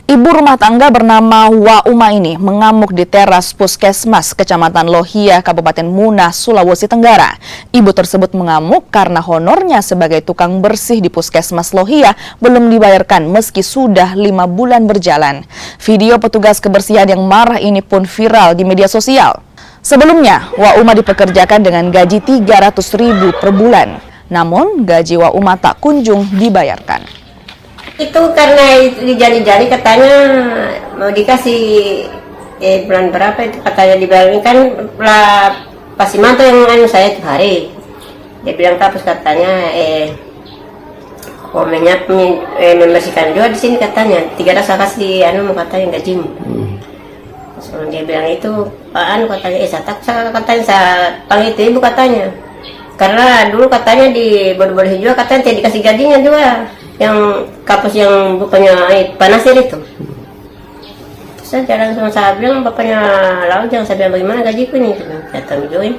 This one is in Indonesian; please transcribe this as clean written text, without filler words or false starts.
Ibu rumah tangga bernama Wauma ini mengamuk di teras Puskesmas Kecamatan Lohia, Kabupaten Muna, Sulawesi Tenggara. Ibu tersebut mengamuk karena honornya sebagai tukang bersih di Puskesmas Lohia belum dibayarkan meski sudah 5 bulan berjalan. Video petugas kebersihan yang marah ini pun viral di media sosial. Sebelumnya, Wauma dipekerjakan dengan gaji 300.000 per bulan. Namun, gaji Wauma tak kunjung dibayarkan. Itu karena dijali-jali katanya mau dikasih bulan berapa itu katanya dibayarin kan Pak Simanto yang saya itu hari dia bilang kapus katanya komennya membersihkan juga di sini katanya 300 kasih mau katanya gajimu. So, dia bilang itu Pak katanya katanya saya panggil itu ibu katanya karena dulu katanya di bodoh-bodoh juga katanya tidak dikasih gajinya juga yang kapus yang bapaknya Panasir itu. Saya jalan sama saya bilang bapaknya laut jangan saya bilang bagaimana gajiku ini, saya tanggung jawab.